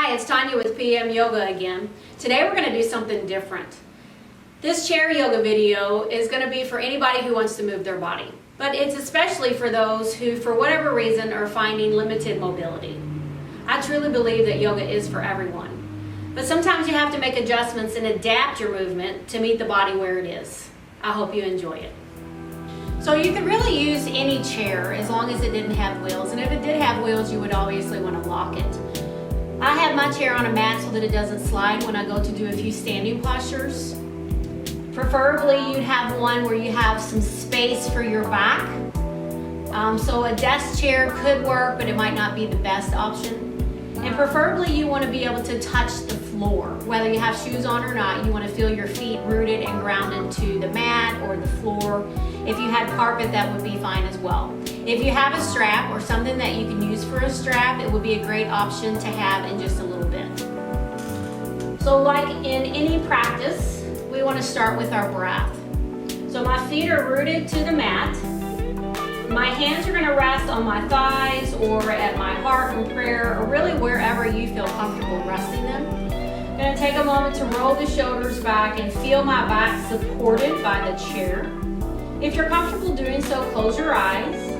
Hi, it's Tanya with PM Yoga again. Today we're going to do something different. This chair yoga video is going to be for anybody who wants to move their body, but it's especially for those who, for whatever reason, are finding limited mobility. I truly believe that yoga is for everyone, but sometimes you have to make adjustments and adapt your movement to meet the body where it is. I hope you enjoy it. So you can really use any chair as long as it didn't have wheels, and if it did have wheels, you would obviously want to lock it. I have my chair on a mat so that it doesn't slide when I go to do a few standing postures. Preferably you'd have one where you have some space for your back. So a desk chair could work, but it might not be the best option. And preferably you want to be able to touch the floor. Whether you have shoes on or not, you want to feel your feet rooted and grounded to the mat or the floor. If you had carpet, that would be fine as well. If you have a strap or something that you can use for a strap, it would be a great option to have in just a little bit. So like in any practice, we want to start with our breath. So my feet are rooted to the mat. My hands are going to rest on my thighs or at my heart in prayer, or really wherever you feel comfortable resting them. I'm going to take a moment to roll the shoulders back and feel my back supported by the chair. If you're comfortable doing so, close your eyes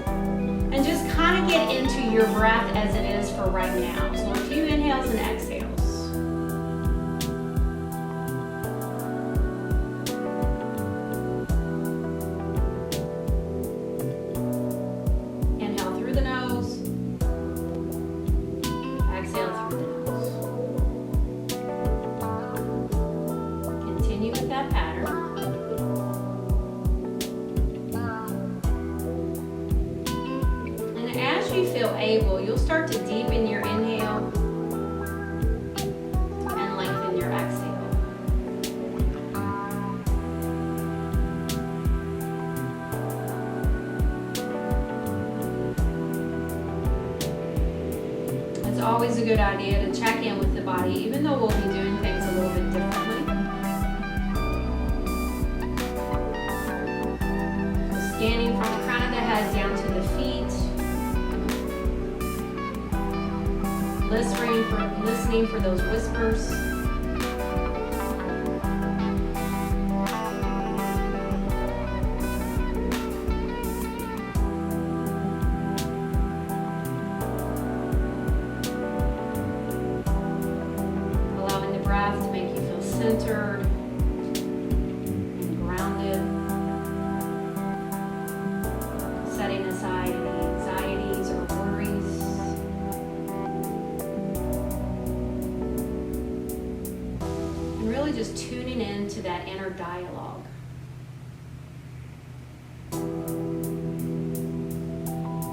and just kind of get into your breath as it is for right now. So a few inhales and exhales. Inhale through the nose. Exhale through the nose. Continue with that pattern. As you feel able, you'll start to deepen your inhale and lengthen your exhale. It's always a good idea to check in with the body, even though we'll be doing things a little bit differently. So scanning from the crown of the head down to the feet. Listening for those whispers. Allowing the breath to make you feel centered and grounded. Setting aside any anxieties or worries. Really just tuning in to that inner dialogue.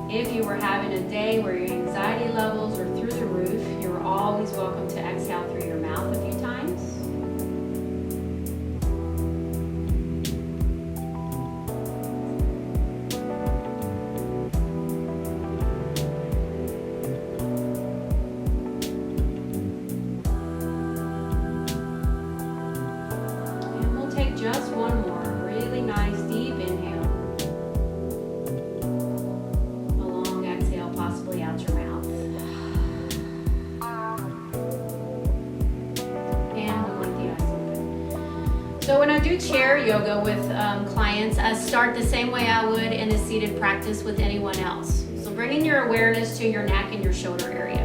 If you were having a day where your anxiety levels are through the roof, you're always welcome to exhale through your mouth a few times. Just one more really nice deep inhale. A long exhale, possibly out your mouth. And we'll let the eyes open. So when I do chair yoga with clients, I start the same way I would in a seated practice with anyone else. So bringing your awareness to your neck and your shoulder area.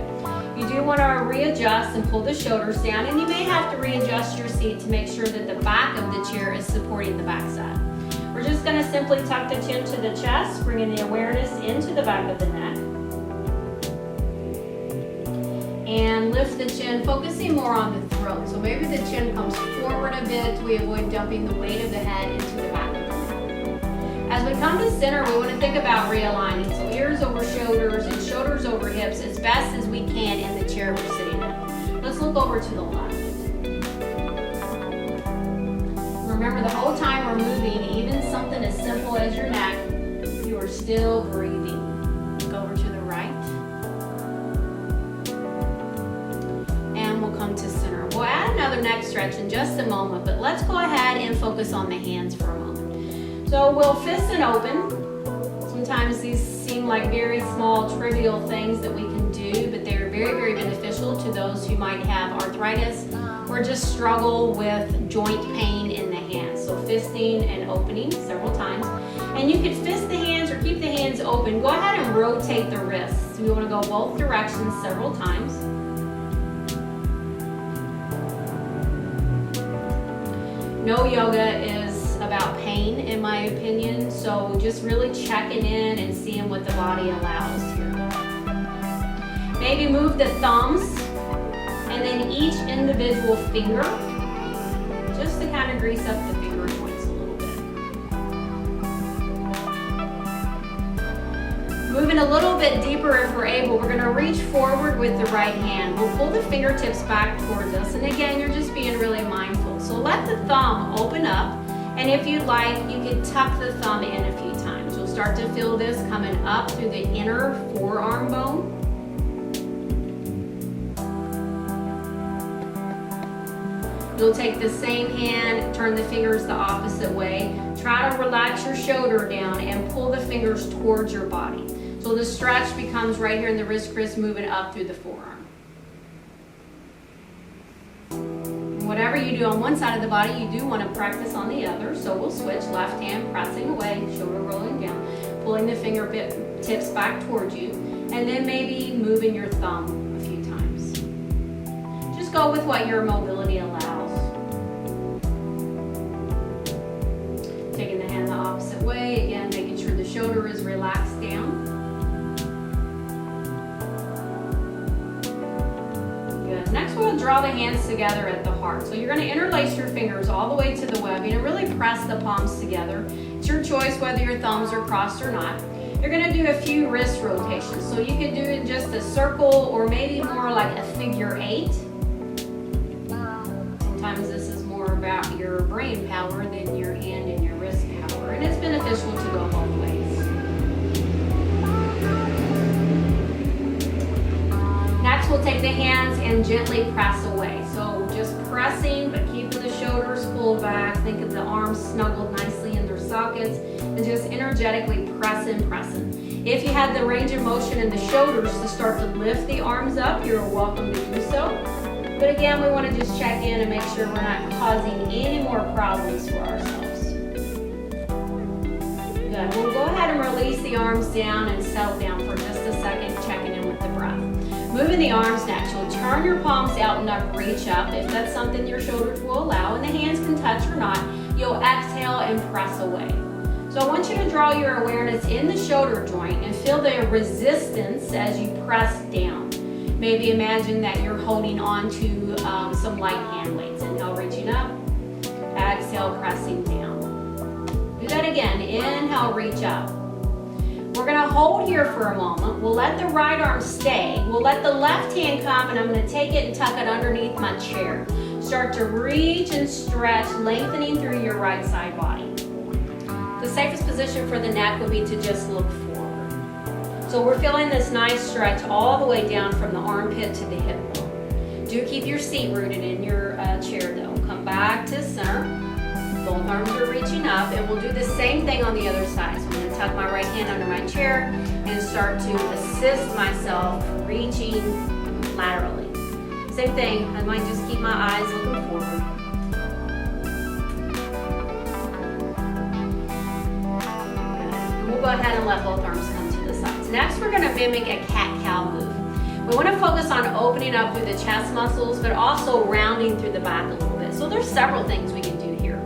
You do want to readjust and pull the shoulders down, and you may have to readjust your seat to make sure that the back of the chair is supporting the back side. We're just going to simply tuck the chin to the chest, bringing the awareness into the back of the neck. And lift the chin, focusing more on the throat. So maybe the chin comes forward a bit. We avoid dumping the weight of the head into the back of the neck. As we come to center, we want to think about realigning. So ears over shoulders and shoulders over hips as best as we can in the chair we're sitting in. Let's look over to the left. Remember, the whole time we're moving, even something as simple as your neck, you are still breathing. Look over to the right. And we'll come to center. We'll add another neck stretch in just a moment, but let's go ahead and focus on the hands for a moment. So we'll fist and open. Sometimes these seem like very small, trivial things that we can do, but they're very very, very beneficial to those who might have arthritis or just struggle with joint pain in the hands. So fisting and opening several times. And you could fist the hands or keep the hands open. Go ahead and rotate the wrists. We want to go both directions several times. No yoga is about pain, in my opinion, so just really checking in and seeing what the body allows here. Maybe move the thumbs and then each individual finger, just to kind of grease up the finger joints a little bit. Moving a little bit deeper if we're able, we're going to reach forward with the right hand. We'll pull the fingertips back towards us, and again, you're just being really mindful. So let the thumb open up, and if you'd like, you can tuck the thumb in a few times. You'll start to feel this coming up through the inner forearm bone. You'll take the same hand, turn the fingers the opposite way. Try to relax your shoulder down and pull the fingers towards your body. So the stretch becomes right here in the wrist crease, moving up through the forearm. Whatever you do on one side of the body, you do want to practice on the other. So we'll switch, left hand pressing away, shoulder rolling down, pulling the fingertips back towards you, and then maybe moving your thumb a few times. Just go with what your mobility allows. Taking the hand the opposite way, again, making sure the shoulder is relaxed down. Good. Next, we'll draw the hands together at the heart. So you're going to interlace your fingers all the way to the webbing and really press the palms together. It's your choice whether your thumbs are crossed or not. You're going to do a few wrist rotations. So you could do it just a circle or maybe more like a figure 8. Sometimes this is more about your brain power than your hand and your wrist power, and it's beneficial to go both ways. Next, we'll take the hands and gently press away. So just pressing, but keeping the shoulders pulled back. Think of the arms snuggled nicely in their sockets, and just energetically pressing. If you had the range of motion in the shoulders to start to lift the arms up, you're welcome to do so. But again, we want to just check in and make sure we're not causing any more problems for ourselves. Good. We'll go ahead and release the arms down and settle down for just a second, checking in with the breath. Moving the arms next, you'll turn your palms out and reach up if that's something your shoulders will allow, and the hands can touch or not. You'll exhale and press away. So I want you to draw your awareness in the shoulder joint and feel the resistance as you press down. Maybe imagine that you're holding on to some light hand weights. Inhale, reaching up. Exhale, pressing down. Do that again. Inhale, reach up. We're going to hold here for a moment. We'll let the right arm stay. We'll let the left hand come, and I'm going to take it and tuck it underneath my chair. Start to reach and stretch, lengthening through your right side body. The safest position for the neck would be to just look forward. So we're feeling this nice stretch all the way down from the armpit to the hip bone. Do keep your seat rooted in your chair though. Come back to center. Both arms are reaching up, and we'll do the same thing on the other side. So I'm going to tuck my right hand under my chair and start to assist myself reaching laterally. Same thing, I might just keep my eyes looking forward. We'll go ahead and let both arms come to the sides. Next, we're going to mimic a cat-cow move. We want to focus on opening up through the chest muscles, but also rounding through the back a little bit. So there's several things we can do here.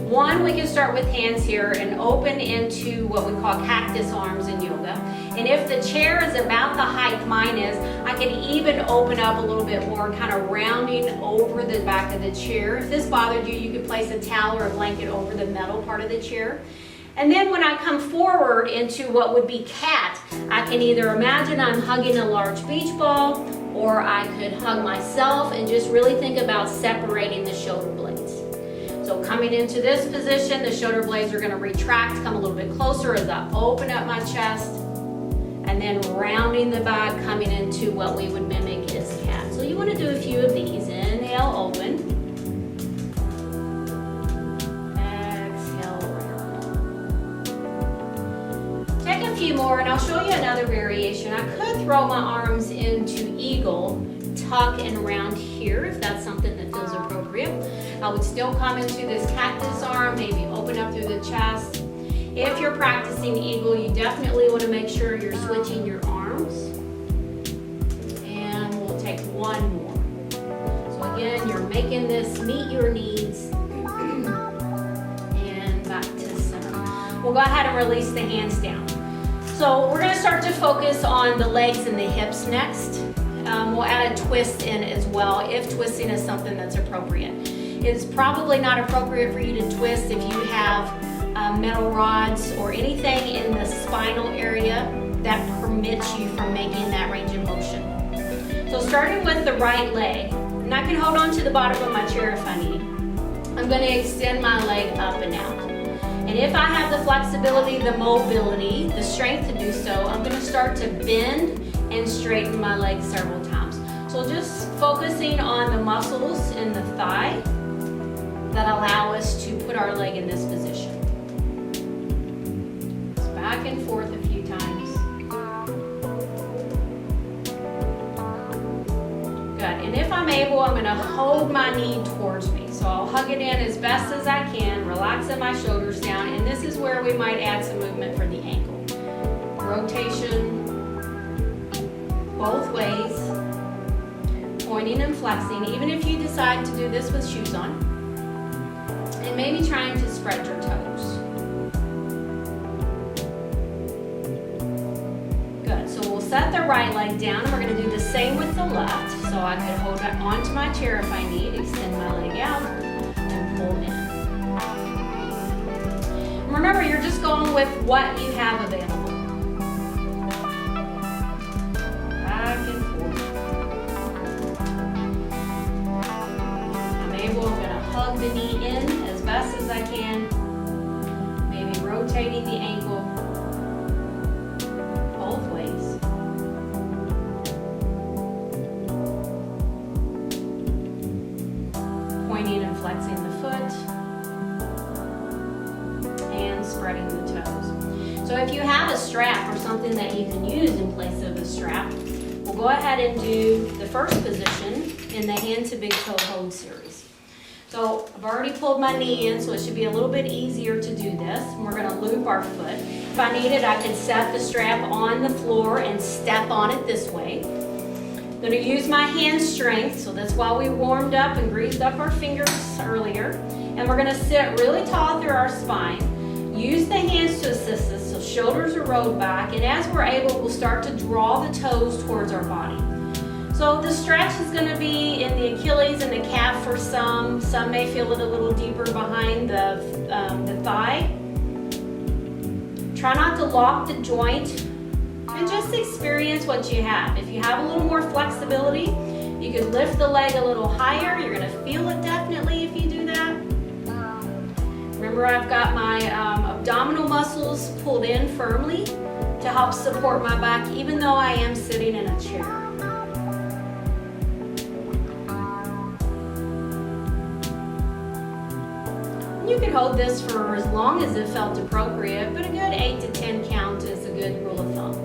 One, we can start with hands here and open into what we call cactus arms in yoga. And if the chair is about the height mine is, I can even open up a little bit more, kind of rounding over the back of the chair. If this bothered you, you could place a towel or a blanket over the metal part of the chair. And then when I come forward into what would be cat, I can either imagine I'm hugging a large beach ball, or I could hug myself and just really think about separating the shoulder blades. So coming into this position, the shoulder blades are going to retract, come a little bit closer as I open up my chest, and then rounding the back, coming into what we would mimic as cat. So you want to do a few of these. Inhale, open. Exhale, round. Take a few more, and I'll show you another variation. I could throw my arms into eagle, tuck and round here if that's something that feels appropriate. I would still come into this cactus arm, maybe open up through the chest. If you're practicing eagle, you definitely want to make sure you're switching your arms. And we'll take one more. So again, you're making this meet your needs. And back to center. We'll go ahead and release the hands down. So we're going to start to focus on the legs and the hips next. We'll add a twist in as well if twisting is something that's appropriate. It's probably not appropriate for you to twist if you have metal rods or anything in the spinal area that permits you from making that range of motion. So starting with the right leg, and I can hold on to the bottom of my chair if I need. I'm going to extend my leg up and out. And if I have the flexibility, the mobility, the strength to do so, I'm going to start to bend and straighten my legs several times. So just focusing on the muscles in the thigh that allow us to put our leg in this position. Just back and forth a few times. Good. And if I'm able, I'm going to hold my knee towards me. So I'll hug it in as best as I can, relaxing my shoulders down, and this is where we might add some movement for the ankle. Rotation both ways, pointing and flexing, even if you decide to do this with shoes on, and maybe trying to spread your toes. Good, so we'll set the right leg down, and we're going to do the same with the left. So I could hold it onto my chair if I need, extend my leg out, and pull in. And remember, you're just going with what you have available. Back and forth. I'm able, I'm going to hug the knee in as best as I can, maybe rotating the ankle both ways. Pointing and flexing the foot and spreading the toes. So if you have a strap or something that you can use in place of a strap, we'll go ahead and do the first position in the hand to big toe hold series. So I've already pulled my knee in, so it should be a little bit easier to do this. And we're going to loop our foot. If I needed, I could set the strap on the floor and step on it this way. I'm going to use my hand strength, so that's why we warmed up and greased up our fingers earlier. And we're going to sit really tall through our spine. Use the hands to assist us, so shoulders are rolled back, and as we're able, we'll start to draw the toes towards our body. So the stretch is going to be in the Achilles and the calf for some. Some may feel it a little deeper behind the thigh. Try not to lock the joint and just experience what you have. If you have a little more flexibility, you could lift the leg a little higher. You're going to feel it definitely if you do that. Remember, I've got my abdominal muscles pulled in firmly to help support my back, even though I am sitting in a chair. You can hold this for as long as it felt appropriate, but a good 8 to 10 count is a good rule of thumb.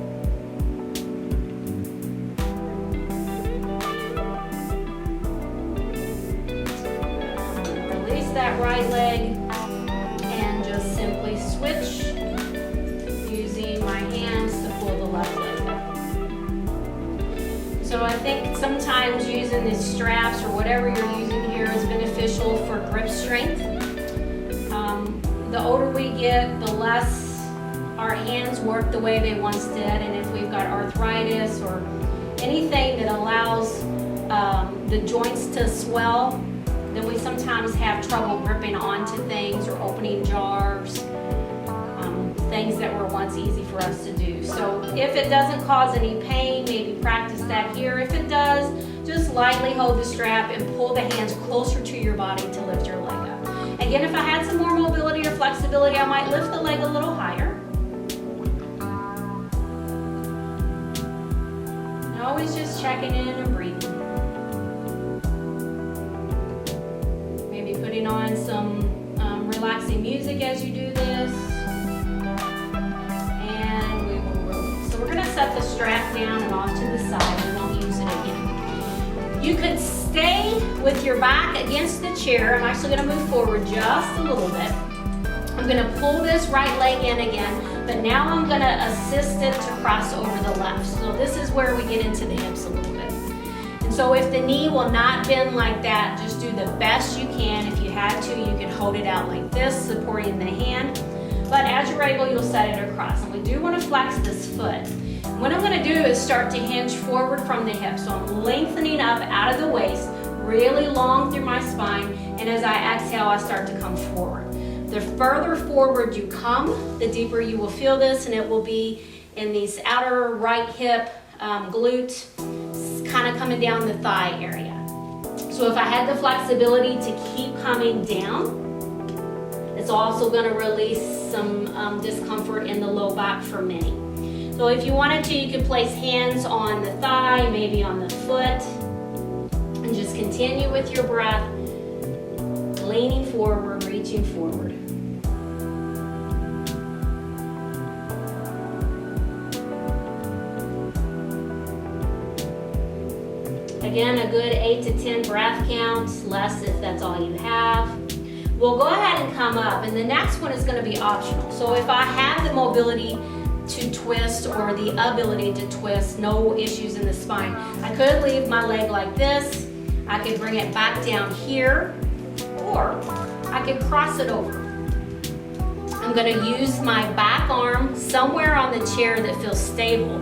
Release that right leg and just simply switch using my hands to pull the left leg up. So I think sometimes using these straps or whatever you're using here is beneficial for grip strength. The older we get, the less our hands work the way they once did, and if we've got arthritis or anything that allows the joints to swell, then we sometimes have trouble gripping onto things or opening jars, things that were once easy for us to do. So if it doesn't cause any pain, maybe practice that here. If it does, just lightly hold the strap and pull the hands closer to your body to lift your leg up. Again, if I had some more mobility or flexibility, I might lift the leg a little higher. And always just checking in and breathing. Maybe putting on some relaxing music as you do this. And we will roll the strap down and off to the side. We won't use it again. You could stay with your back against the chair. I'm actually going to move forward just a little bit. I'm going to pull this right leg in again, but now I'm going to assist it to cross over the left. So this is where we get into the hips a little bit. And so if the knee will not bend like that, just do the best you can. If you had to, you can hold it out like this, supporting the hand. But as you're able, you'll set it across. And we do want to flex this foot. What I'm going to do is start to hinge forward from the hip. So I'm lengthening up out of the waist, really long through my spine. And as I exhale, I start to come forward. The further forward you come, the deeper you will feel this, and it will be in these outer right hip, glute, kind of coming down the thigh area. So if I had the flexibility to keep coming down, it's also going to release some discomfort in the low back for many. So if you wanted to, you could place hands on the thigh, maybe on the foot, and just continue with your breath, leaning forward, reaching forward. Again, a good 8 to 10 breath counts, less if that's all you have. We'll go ahead and come up, and the next one is going to be optional. So if I have the mobility to twist or the ability to twist, no issues in the spine, I could leave my leg like this. I could bring it back down here, or I could cross it over. I'm going to use my back arm somewhere on the chair that feels stable.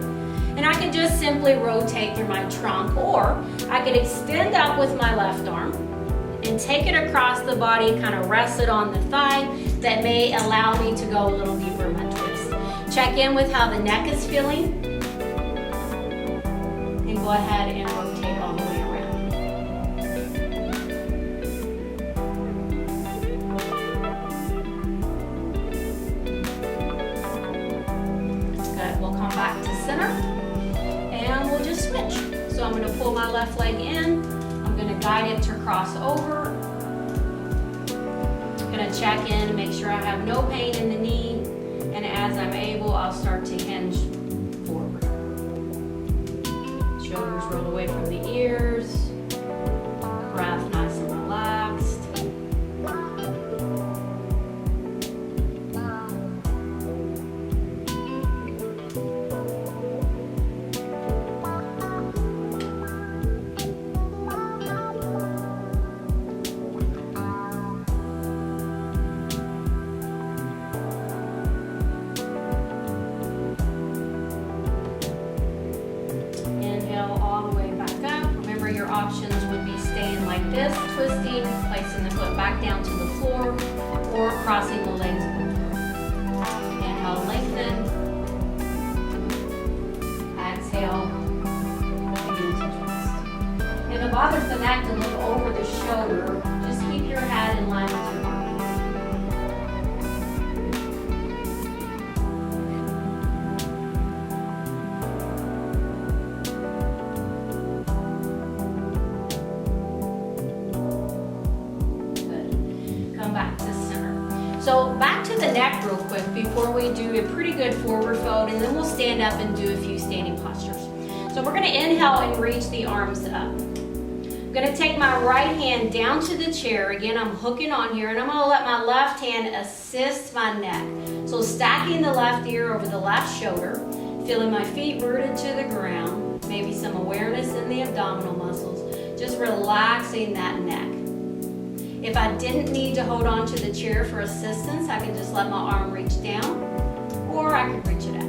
And I could just simply rotate through my trunk, or I could extend up with my left arm and take it across the body, kind of rest it on the thigh. That may allow me to go a little deeper in my twist. Check in with how the neck is feeling, and go ahead and rotate all the way around. Good, we'll come back to center. And we'll just switch. So I'm going to pull my left leg in. I'm going to guide it to cross over. I'm going to check in and make sure I have no pain in the knee. And as I'm able, I'll start to hinge forward. Shoulders roll away from the ears. Breath nice and relaxed. Options would be staying like this, twisting, placing the foot back down to the floor, or crossing the legs over. Inhale, lengthen. Exhale, begin to twist. If it bothers the neck to look over the shoulder, just keep your head in line with your body. Back to center. So back to the neck real quick before we do a pretty good forward fold, and then we'll stand up and do a few standing postures. So we're going to inhale and reach the arms up. I'm going to take my right hand down to the chair. Again, I'm hooking on here, and I'm going to let my left hand assist my neck. So stacking the left ear over the left shoulder, feeling my feet rooted to the ground, maybe some awareness in the abdominal muscles, just relaxing that neck. If I didn't need to hold on to the chair for assistance, I could just let my arm reach down, or I could reach it out.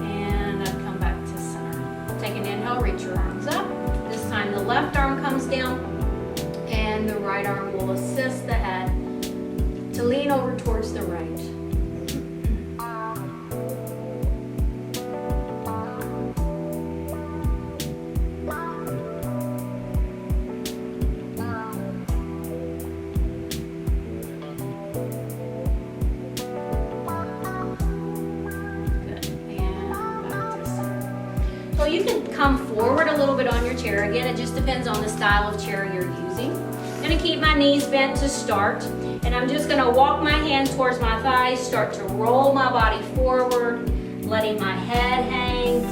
And I'd come back to center. Take an inhale, reach your arms up. This time the left arm comes down, and the right arm will assist the head to lean over towards the right. So you can come forward a little bit on your chair. Again, it just depends on the style of chair you're using. I'm going to keep my knees bent to start. And I'm just gonna walk my hands towards my thighs, start to roll my body forward, letting my head hang,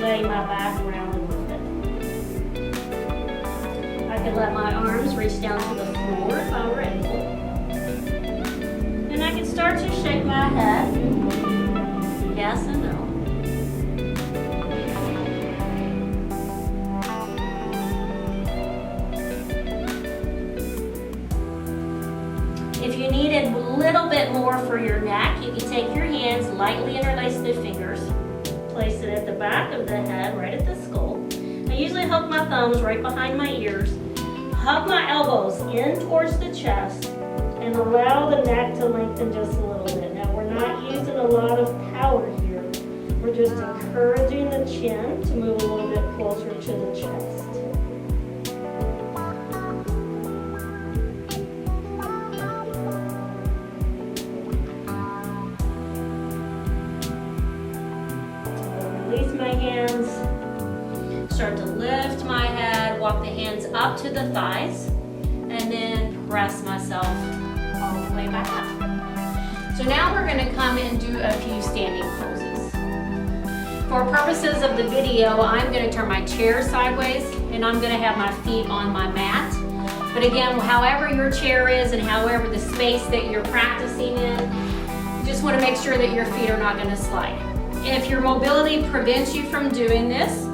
letting my back round a little bit. I could let my arms reach down to the floor if I were able. And I can start to shake my head, yes and no. If you needed a little bit more for your neck, you can take your hands, lightly interlace the fingers, place it at the back of the head, right at the skull. I usually hook my thumbs right behind my ears, hug my elbows in towards the chest, and allow the neck to lengthen just a little bit. Now we're not using a lot of power here. We're just encouraging the chin to move a little bit closer to the chest. Release my hands, start to lift my head, walk the hands up to the thighs, and then press myself all the way back up. So now we're going to come and do a few standing poses. For purposes of the video, I'm going to turn my chair sideways and I'm going to have my feet on my mat. But again, however your chair is and however the space that you're practicing in, you just want to make sure that your feet are not going to slide. If your mobility prevents you from doing this,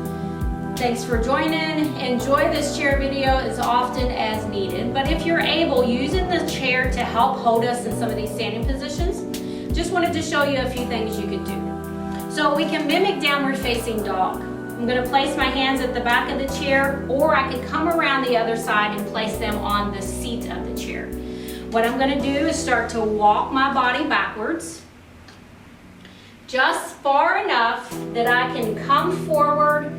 thanks for joining. Enjoy this chair video as often as needed. But if you're able, using the chair to help hold us in some of these standing positions, just wanted to show you a few things you could do. So we can mimic downward facing dog. I'm going to place my hands at the back of the chair, or I can come around the other side and place them on the seat of the chair. What I'm going to do is start to walk my body backwards, just far enough that I can come forward,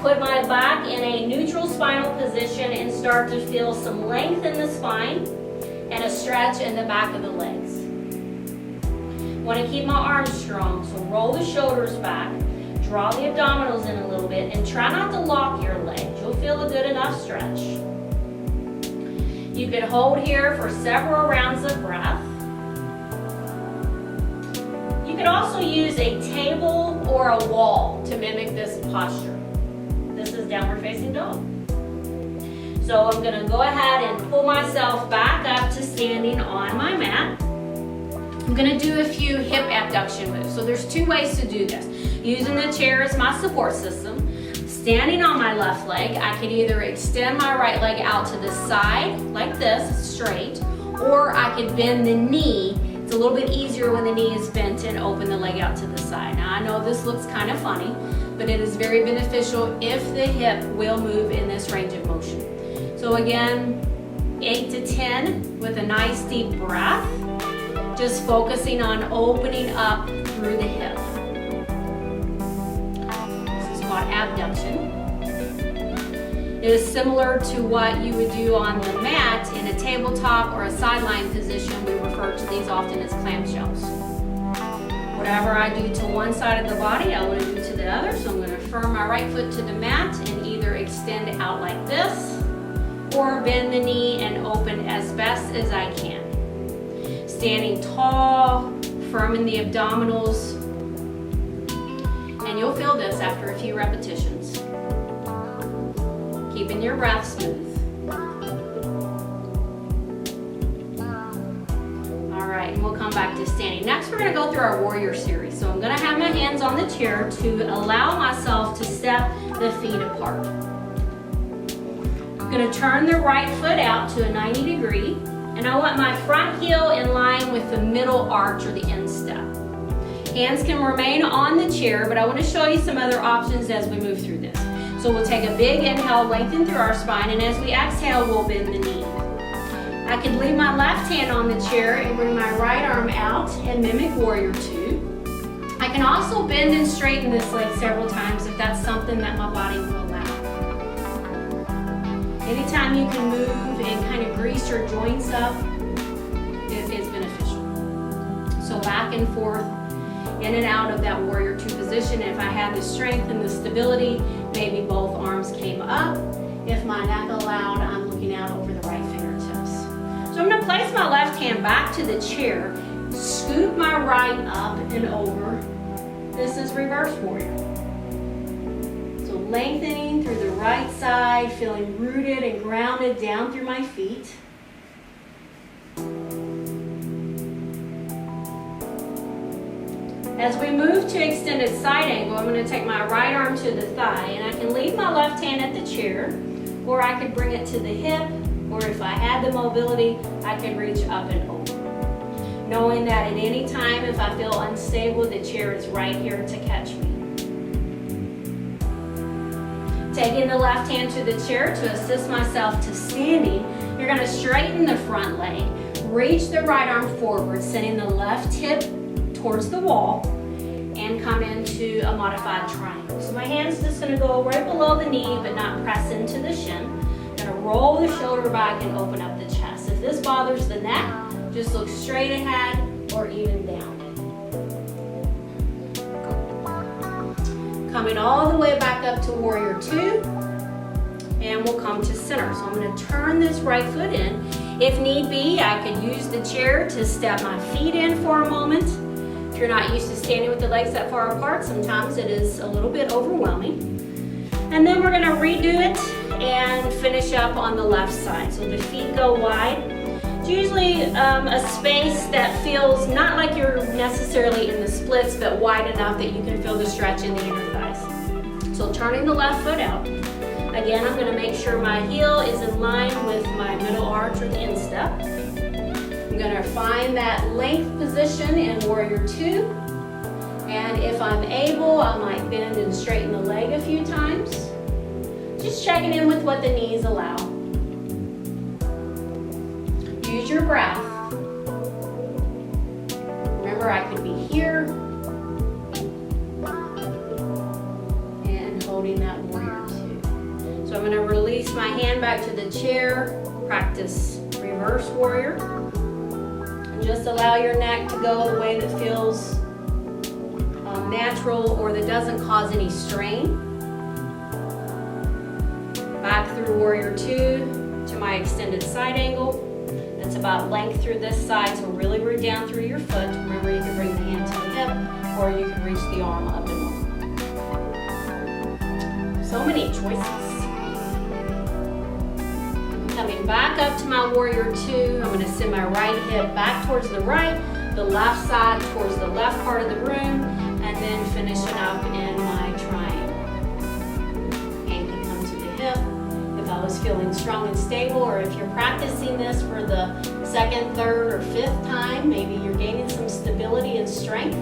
put my back in a neutral spinal position and start to feel some length in the spine and a stretch in the back of the legs. Want to keep my arms strong, so roll the shoulders back, draw the abdominals in a little bit, and try not to lock your legs. You'll feel a good enough stretch. You could hold here for several rounds of breath. You could also use a table or a wall to mimic this posture. This is downward facing dog. So I'm going to go ahead and pull myself back up to standing on my mat. I'm going to do a few hip abduction moves. So there's two ways to do this. Using the chair as my support system. Standing on my left leg, I could either extend my right leg out to the side like this, straight, or I could bend the knee. It's a little bit easier when the knee is bent and open the leg out to the side. Now I know this looks kind of funny, but it is very beneficial if the hip will move in this range of motion. So again, 8 to 10 with a nice deep breath, just focusing on opening up through the hip. This is called abduction. It is similar to what you would do on the mat in a tabletop or a sideline position. We refer to these often as clamshells. Whatever I do to one side of the body, I want to do to the other. So I'm going to firm my right foot to the mat and either extend out like this or bend the knee and open as best as I can. Standing tall, firm in the abdominals, and you'll feel this after a few repetitions. Keeping your breath smooth. Alright, and we'll come back to standing. Next we're going to go through our warrior series. So I'm going to have my hands on the chair to allow myself to step the feet apart. I'm going to turn the right foot out to a 90 degree, and I want my front heel in line with the middle arch or the instep. Hands can remain on the chair, but I want to show you some other options as we move through this. So we'll take a big inhale, lengthen through our spine, and as we exhale, we'll bend the knee. I can leave my left hand on the chair and bring my right arm out and mimic warrior two. I can also bend and straighten this leg several times if that's something that my body will allow. Anytime you can move and kind of grease your joints up, it is beneficial. So back and forth, in and out of that warrior two position. If I had the strength and the stability, maybe both arms came up. If my neck allowed, I'm looking out over the right fingertips. So So I'm going to place my left hand back to the chair, scoop my right up and over. This is reverse warrior. So lengthening through the right side, feeling rooted and grounded down through my feet. As we move to extended side angle, I'm going to take my right arm to the thigh, and I can leave my left hand at the chair, or I could bring it to the hip, or if I had the mobility, I could reach up and over. Knowing that at any time, if I feel unstable, the chair is right here to catch me. Taking the left hand to the chair to assist myself to standing, you're going to straighten the front leg, reach the right arm forward, sending the left hip towards the wall, and come into a modified triangle. So my hand's just going to go right below the knee but not press into the shin. I'm going to roll the shoulder back and open up the chest. If this bothers the neck, just look straight ahead or even down. Coming all the way back up to warrior two, and we'll come to center. So I'm going to turn this right foot in. If need be, I could use the chair to step my feet in for a moment. If you're not used to standing with the legs that far apart, sometimes it is a little bit overwhelming. And then we're going to redo it and finish up on the left side. So the feet go wide. It's usually a space that feels not like you're necessarily in the splits, but wide enough that you can feel the stretch in the inner thighs. So turning the left foot out. Again, I'm going to make sure my heel is in line with my middle arch or the instep. I'm going to find that length position in warrior two. And if I'm able, I might bend and straighten the leg a few times. Just checking in with what the knees allow. Use your breath. Remember, I could be here and holding that warrior two. So I'm going to release my hand back to the chair, practice reverse warrior. And just allow your neck to go the way that feels natural or that doesn't cause any strain. Back through warrior two to my extended side angle. That's about length through this side, so really root down through your foot. Remember, you can bring the hand to the hip or you can reach the arm up and over. So many choices. Coming back up to my warrior two, I'm going to send my right hip back towards the right, the left side towards the left part of the room, and then finishing up in my triangle. Hand can come to the hip. If I was feeling strong and stable, or if you're practicing this for the second, third, or fifth time, maybe you're gaining some stability and strength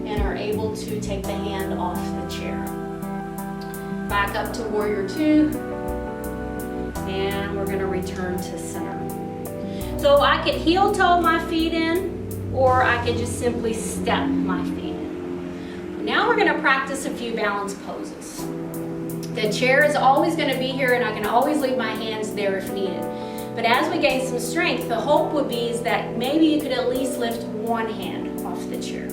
and are able to take the hand off the chair. Back up to warrior two. And we're going to return to center. So I could heel toe my feet in, or I could just simply step my feet in. Now we're going to practice a few balance poses. The chair is always going to be here, and I can always leave my hands there if needed. But as we gain some strength, the hope would be is that maybe you could at least lift one hand off the chair.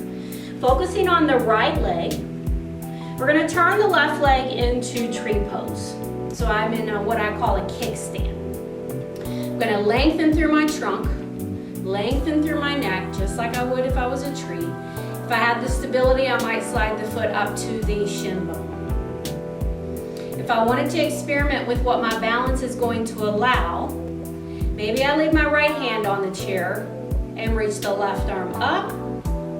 Focusing on the right leg, we're going to turn the left leg into tree pose. So I'm in what I call a kickstand. I'm going to lengthen through my trunk, lengthen through my neck, just like I would if I was a tree. If I had the stability, I might slide the foot up to the shin bone. If I wanted to experiment with what my balance is going to allow, maybe I leave my right hand on the chair and reach the left arm up,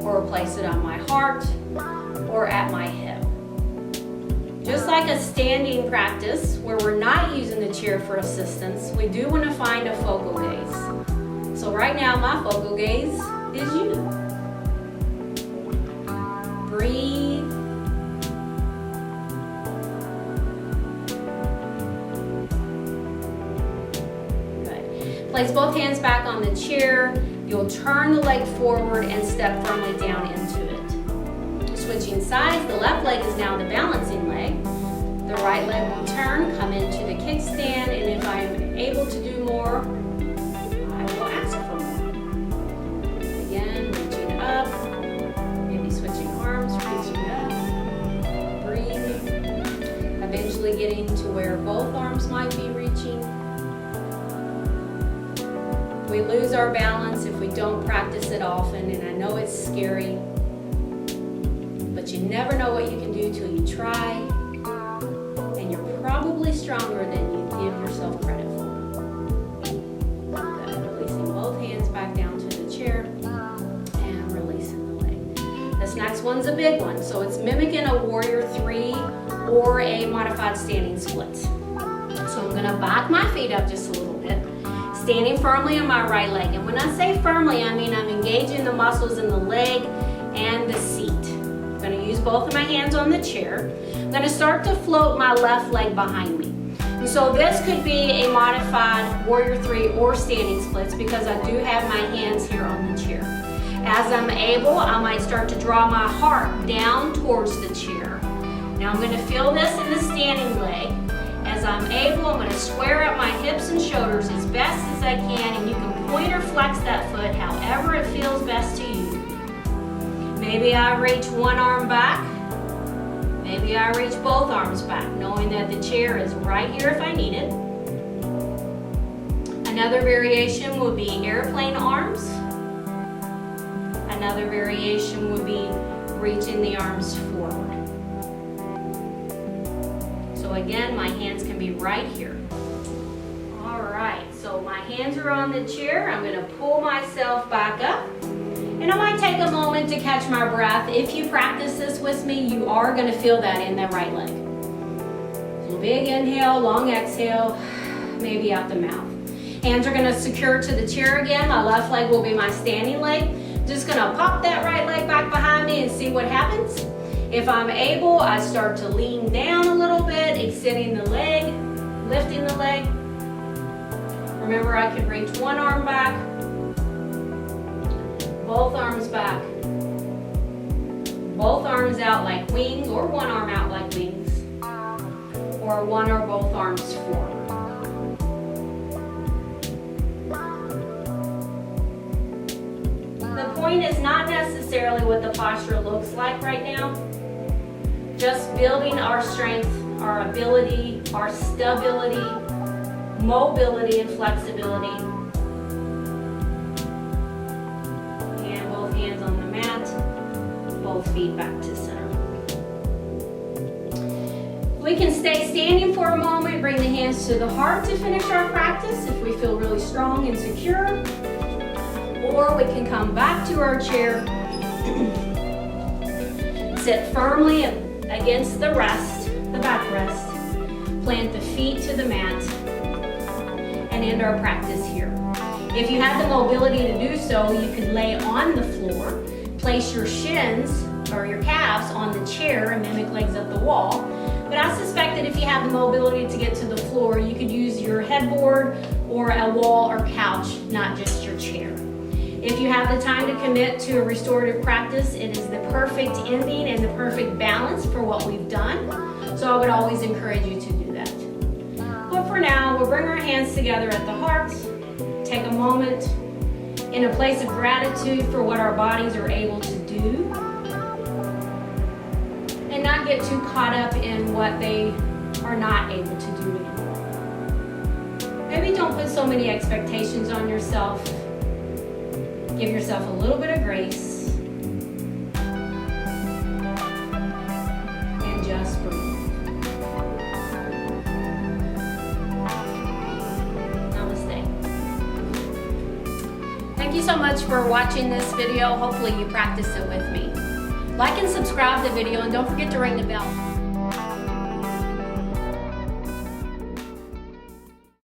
or place it on my heart, or at my hip. Just like a standing practice where we're not using the chair for assistance, we do want to find a focal gaze. So right now my focal gaze is you. Breathe. Good. Place both hands back on the chair. You'll turn the leg forward and step firmly down into it. Switching sides, the left leg is now the balancing leg. The right leg will turn, come into the kickstand, and if I'm able to do more, I will ask for more. Again, reaching up, maybe switching arms, reaching up, breathing, eventually getting to where both arms might be reaching. We lose our balance if we don't practice it often, and I know it's scary, but you never know what you can do till you try, and you're probably stronger than you give yourself credit for. Good. Releasing both hands back down to the chair and releasing the leg. This next one's a big one, so it's mimicking a warrior three or a modified standing split. So I'm gonna back my feet up just a little bit, standing firmly on my right leg. And when I say firmly, I mean I'm engaging the muscles in the leg and the seat. I'm gonna use both of my hands on the chair. I'm gonna start to float my left leg behind me. And so this could be a modified warrior three or standing splits because I do have my hands here on the chair. As I'm able, I might start to draw my heart down towards the chair. Now I'm going to feel this in the standing leg. As I'm able, I'm going to square up my hips and shoulders as best as I can, and you can point or flex that foot however it feels best to you. Maybe I reach one arm back. Maybe I reach both arms back, knowing that the chair is right here if I need it. Another variation would be airplane arms. Another variation would be reaching the arms forward. So again, my hands can be right here. All right, so my hands are on the chair. I'm going to pull myself back up. And I might take a moment to catch my breath. If you practice this with me, you are going to feel that in the right leg. So big inhale, long exhale, maybe out the mouth. Hands are going to secure to the chair again. My left leg will be my standing leg. Just going to pop that right leg back behind me and see what happens. If I'm able, I start to lean down a little bit, extending the leg, lifting the leg. Remember, I can reach one arm back, both arms back, both arms out like wings, or one arm out like wings, or one or both arms forward. The point is not necessarily what the posture looks like right now. Just building our strength, our ability, our stability, mobility, and flexibility. And both hands on the mat, both feet back to center. We can stay standing for a moment, bring the hands to the heart to finish our practice if we feel really strong and secure. Or we can come back to our chair, sit firmly against the rest, the backrest, plant the feet to the mat, and end our practice here. If you have the mobility to do so, you could lay on the floor, place your shins or your calves on the chair and mimic legs up the wall. But I suspect that if you have the mobility to get to the floor, you could use your headboard or a wall or couch, not just your chair. If you have the time to commit to a restorative practice, it is the perfect ending and the perfect balance for what we've done. So I would always encourage you to do that. But for now, we'll bring our hands together at the heart, take a moment in a place of gratitude for what our bodies are able to do, and not get too caught up in what they are not able to do anymore. Maybe don't put so many expectations on yourself. Give yourself a little bit of grace and just breathe. Namaste. Thank you so much for watching this video. Hopefully you practice it with me. Like and subscribe to the video, and don't forget to ring the bell.